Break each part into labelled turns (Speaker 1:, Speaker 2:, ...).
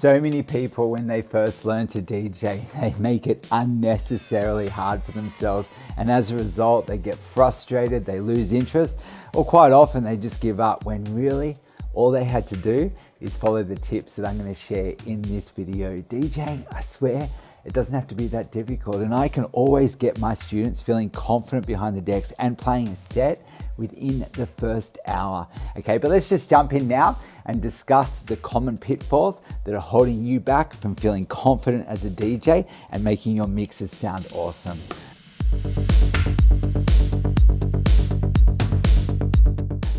Speaker 1: So many people, when they first learn to DJ, they make it unnecessarily hard for themselves. And as a result, they get frustrated, they lose interest, or quite often they just give up when really all they had to do is follow the tips that I'm going to share in this video. DJing, I swear, it doesn't have to be that difficult, and I can always get my students feeling confident behind the decks and playing a set within the first hour. Okay, but let's just jump in now and discuss the common pitfalls that are holding you back from feeling confident as a DJ and making your mixes sound awesome.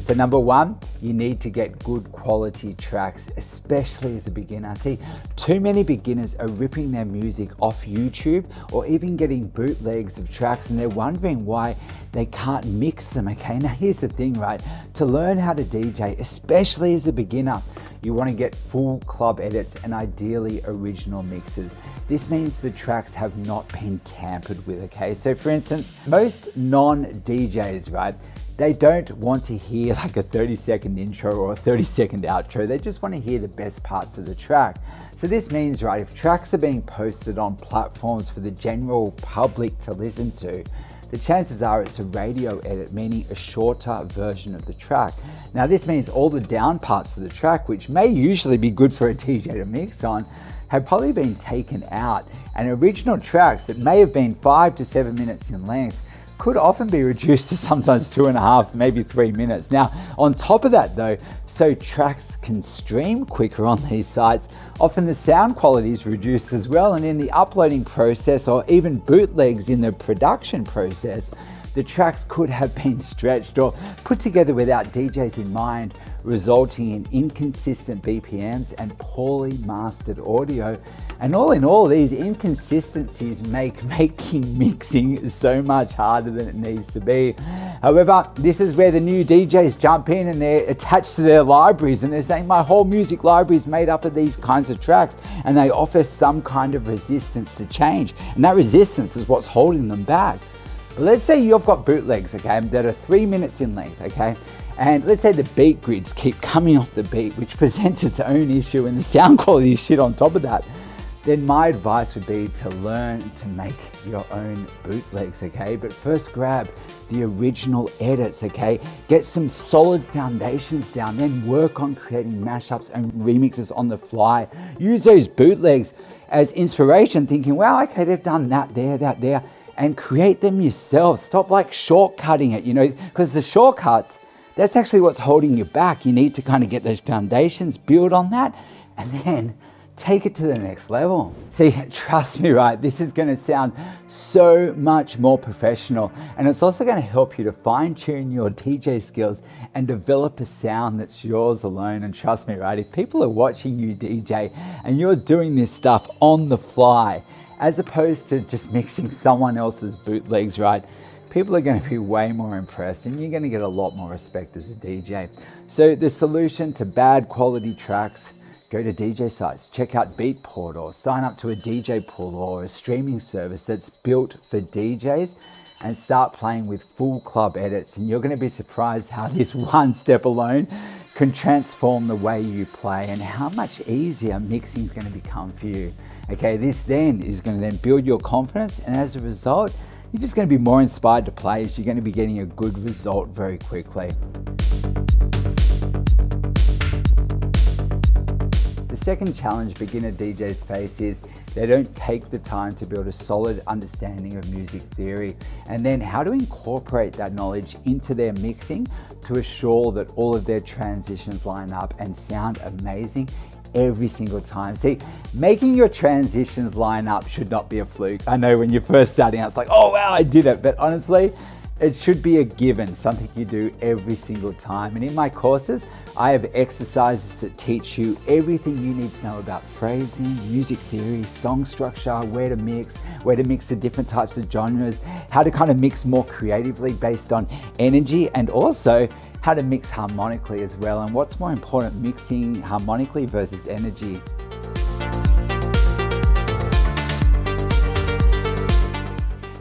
Speaker 1: So number one, you need to get good quality tracks, especially as a beginner. See, too many beginners are ripping their music off YouTube or even getting bootlegs of tracks, and they're wondering why they can't mix them, okay? Now here's the thing, right? To learn how to DJ, especially as a beginner, you want to get full club edits and ideally original mixes. This means the tracks have not been tampered with, okay? So for instance, most non-DJs, right? They don't want to hear like a 30-second intro or a 30-second outro. They just want to hear the best parts of the track. So this means, right, if tracks are being posted on platforms for the general public to listen to, the chances are it's a radio edit, meaning a shorter version of the track. Now this means all the down parts of the track, which may usually be good for a DJ to mix on, have probably been taken out, and original tracks that may have been 5 to 7 minutes in length could often be reduced to sometimes 2.5, maybe 3 minutes. Now, on top of that though, so tracks can stream quicker on these sites, often the sound quality is reduced as well, and in the uploading process or even bootlegs in the production process, the tracks could have been stretched or put together without DJs in mind, resulting in inconsistent BPMs and poorly mastered audio. And all in all, these inconsistencies make making mixing so much harder than it needs to be. However, this is where the new DJs jump in and they're attached to their libraries and they're saying, my whole music library is made up of these kinds of tracks, and they offer some kind of resistance to change. And that resistance is what's holding them back. But let's say you've got bootlegs, okay, that are 3 minutes in length, okay? And let's say the beat grids keep coming off the beat, which presents its own issue, and the sound quality is shit on top of that. Then my advice would be to learn to make your own bootlegs, okay? But first grab the original edits, okay? Get some solid foundations down, then work on creating mashups and remixes on the fly. Use those bootlegs as inspiration, thinking, wow, okay, they've done that there, and create them yourself. Stop like shortcutting it, you know, because the shortcuts, that's actually what's holding you back. You need to kind of get those foundations, build on that, and then take it to the next level. See, trust me, right? This is going to sound so much more professional, and it's also going to help you to fine-tune your DJ skills and develop a sound that's yours alone. And trust me, right? If people are watching you DJ and you're doing this stuff on the fly, as opposed to just mixing someone else's bootlegs, right? People are going to be way more impressed, and you're going to get a lot more respect as a DJ. So the solution to bad quality tracks: go to DJ sites, check out Beatport, or sign up to a DJ pool or a streaming service that's built for DJs, and start playing with full club edits. And you're going to be surprised how this one step alone can transform the way you play and how much easier mixing is going to become for you. Okay, this then is going to then build your confidence, and as a result, you're just going to be more inspired to play, as you're going to be getting a good result very quickly. The second challenge beginner DJs face is they don't take the time to build a solid understanding of music theory, and then how to incorporate that knowledge into their mixing to assure that all of their transitions line up and sound amazing every single time. See, making your transitions line up should not be a fluke. I know when you're first starting out, it's like, oh wow, I did it. But honestly, it should be a given, something you do every single time. And in my courses, I have exercises that teach you everything you need to know about phrasing, music theory, song structure, where to mix the different types of genres, how to kind of mix more creatively based on energy, and also how to mix harmonically as well. And what's more important, mixing harmonically versus energy.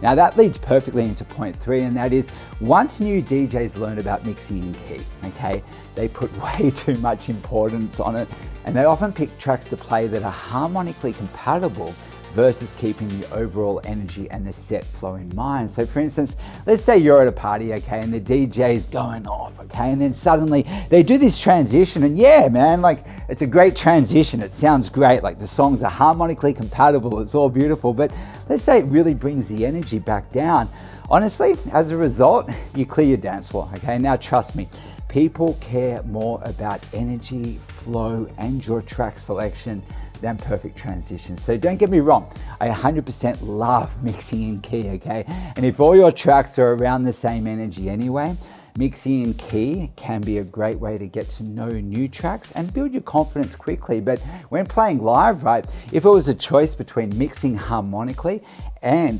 Speaker 1: Now that leads perfectly into point 3, and that is, once new DJs learn about mixing in key, okay, they put way too much importance on it, And they often pick tracks to play that are harmonically compatible versus keeping the overall energy and the set flow in mind. So for instance, let's say you're at a party, okay, and the DJ's going off, okay, and then suddenly they do this transition, and yeah, man, like it's a great transition. It sounds great, like the songs are harmonically compatible, it's all beautiful, but let's say it really brings the energy back down. Honestly, as a result, you clear your dance floor, okay? Now trust me, people care more about energy, flow, and your track selection than perfect transitions. So don't get me wrong, I 100% love mixing in key, okay? And if all your tracks are around the same energy anyway, mixing in key can be a great way to get to know new tracks and build your confidence quickly. But when playing live, right, if it was a choice between mixing harmonically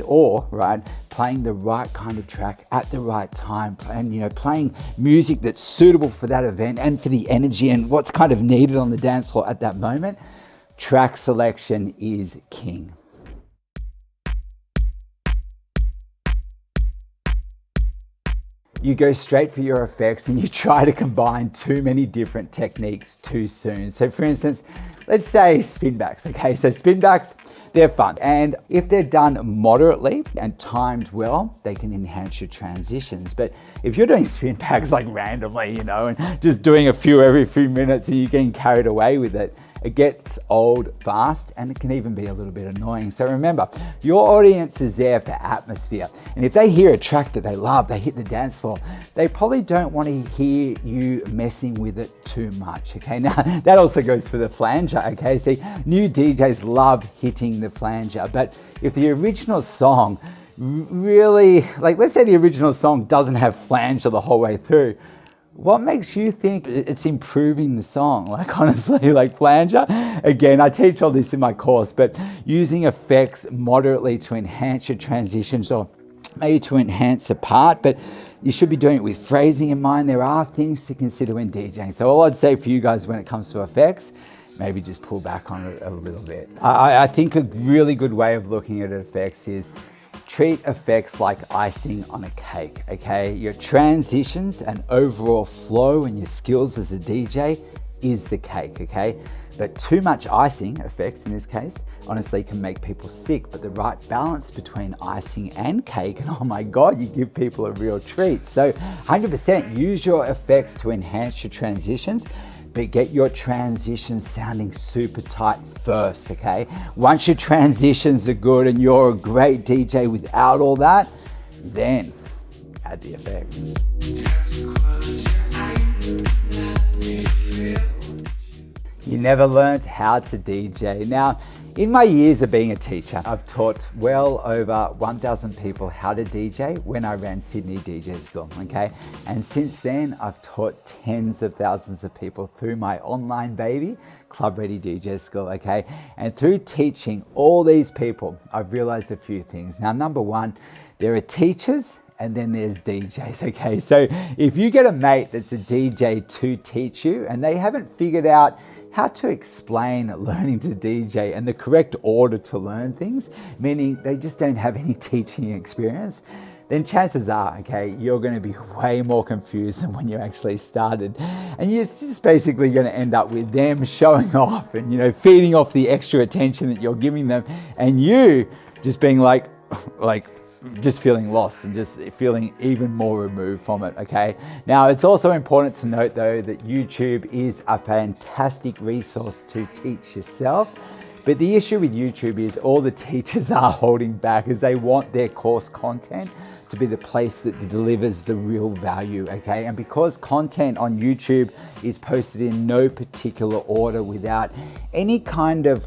Speaker 1: or playing the right kind of track at the right time, and playing music that's suitable for that event and for the energy and what's kind of needed on the dance floor at that moment, track selection is king. You go straight for your effects and you try to combine too many different techniques too soon. So for instance, let's say spin backs, okay? So spin backs, they're fun. And if they're done moderately and timed well, they can enhance your transitions. But if you're doing spin backs like randomly, and just doing a few every few minutes and you're getting carried away with it, it gets old fast and it can even be a little bit annoying. So remember, your audience is there for atmosphere. And if they hear a track that they love, they hit the dance floor, they probably don't want to hear you messing with it too much, okay? Now, that also goes for the flanger, okay? See, new DJs love hitting the flanger, but if the original song really, let's say the original song doesn't have flanger the whole way through, what makes you think it's improving the song? Honestly, flanger, again, I teach all this in my course, but using effects moderately to enhance your transitions or maybe to enhance a part, but you should be doing it with phrasing in mind. There are things to consider when DJing. So all I'd say for you guys when it comes to effects, maybe just pull back on it a little bit. I think a really good way of looking at effects is treat effects like icing on a cake, okay? Your transitions and overall flow and your skills as a DJ is the cake, okay? But too much icing, effects in this case, honestly can make people sick, but the right balance between icing and cake, and oh my God, you give people a real treat. So 100% use your effects to enhance your transitions, but get your transitions sounding super tight first, okay? Once your transitions are good and you're a great DJ without all that, then add the effects. You never learned how to DJ. Now, in my years of being a teacher, I've taught well over 1,000 people how to DJ when I ran Sydney DJ School, okay? And since then, I've taught tens of thousands of people through my online baby, Club Ready DJ School, okay? And through teaching all these people, I've realized a few things. Now, number one, there are teachers and then there's DJs, okay? So if you get a mate that's a DJ to teach you and they haven't figured out how to explain learning to DJ and the correct order to learn things, meaning they just don't have any teaching experience, then chances are, okay, you're going to be way more confused than when you actually started. And you're just basically going to end up with them showing off and, feeding off the extra attention that you're giving them, and you just being just feeling lost and just feeling even more removed from it, okay? Now, it's also important to note though that YouTube is a fantastic resource to teach yourself. But the issue with YouTube is all the teachers are holding back as they want their course content to be the place that delivers the real value, okay? And because content on YouTube is posted in no particular order without any kind of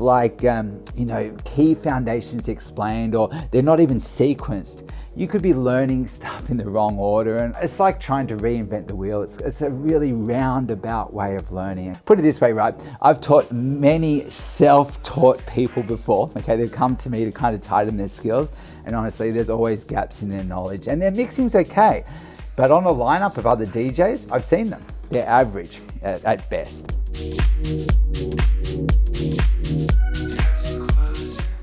Speaker 1: key foundations explained, or they're not even sequenced, you could be learning stuff in the wrong order. And it's like trying to reinvent the wheel. It's a really roundabout way of learning. Put it this way, right? I've taught many self-taught people before, okay? They've come to me to kind of tighten their skills. And honestly, there's always gaps in their knowledge, and their mixing's okay. But on a lineup of other DJs, I've seen them. They're average at best.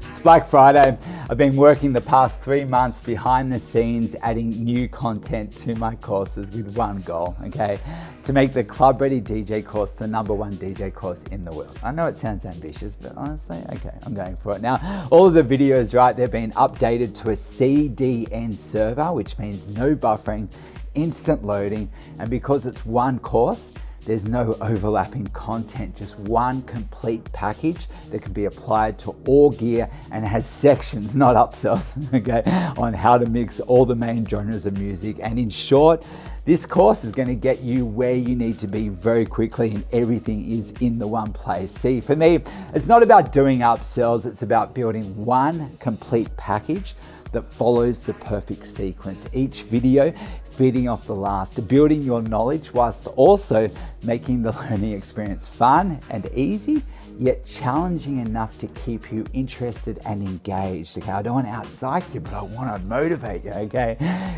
Speaker 1: It's Black Friday. I've been working the past 3 months behind the scenes, adding new content to my courses with one goal, okay? To make the Club Ready DJ course the #1 DJ course in the world. I know it sounds ambitious, but honestly, okay, I'm going for it. Now, all of the videos, right, they've been updated to a CDN server, which means no buffering, instant loading, and because it's one course, there's no overlapping content, just one complete package that can be applied to all gear and has sections, not upsells, okay, on how to mix all the main genres of music. And in short, this course is going to get you where you need to be very quickly, and everything is in the one place. See, for me, it's not about doing upsells, it's about building one complete package that follows the perfect sequence. Each video feeding off the last, building your knowledge whilst also making the learning experience fun and easy, yet challenging enough to keep you interested and engaged. Okay, I don't want to out-psych you, but I want to motivate you, okay?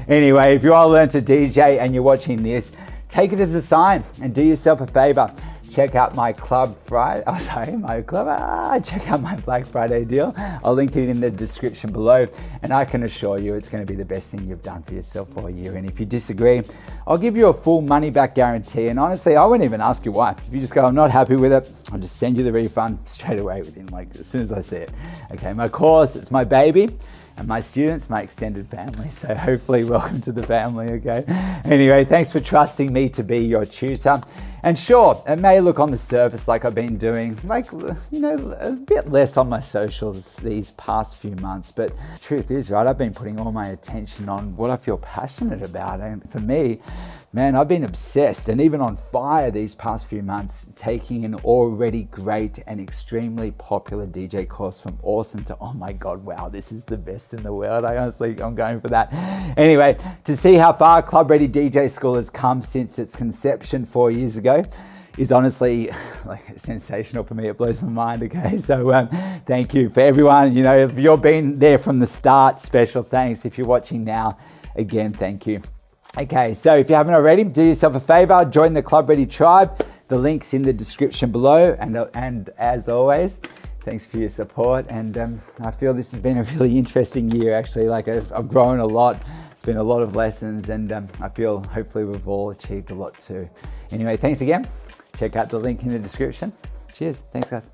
Speaker 1: Anyway, if you want to learn to DJ and you're watching this, take it as a sign and do yourself a favor. Check out my check out my Black Friday deal. I'll link it in the description below, and I can assure you it's going to be the best thing you've done for yourself all year. And if you disagree, I'll give you a full money back guarantee. And honestly, I won't even ask you why. If you just go, I'm not happy with it, I'll just send you the refund straight away within, like, as soon as I see it. Okay, my course, it's my baby. And my students, my extended family. So hopefully welcome to the family, okay? Anyway, thanks for trusting me to be your tutor. And sure, it may look on the surface like I've been doing, like, you know, a bit less on my socials these past few months, but the truth is, right, I've been putting all my attention on what I feel passionate about. And for me, man, I've been obsessed and even on fire these past few months, taking an already great and extremely popular DJ course from awesome to, oh my God, wow, this is the best in the world. I'm going for that. Anyway, to see how far Club Ready DJ School has come since its conception 4 years ago is honestly like sensational for me. It blows my mind, okay? So thank you for everyone. You know, if you've been there from the start, special thanks. If you're watching now, again, thank you. Okay, so if you haven't already, do yourself a favor, join the Club Ready tribe. The link's in the description below. And as always, thanks for your support. And I feel this has been a really interesting year, actually. Like I've grown a lot. It's been a lot of lessons, and I feel hopefully we've all achieved a lot too. Anyway, thanks again. Check out the link in the description. Cheers. Thanks, guys.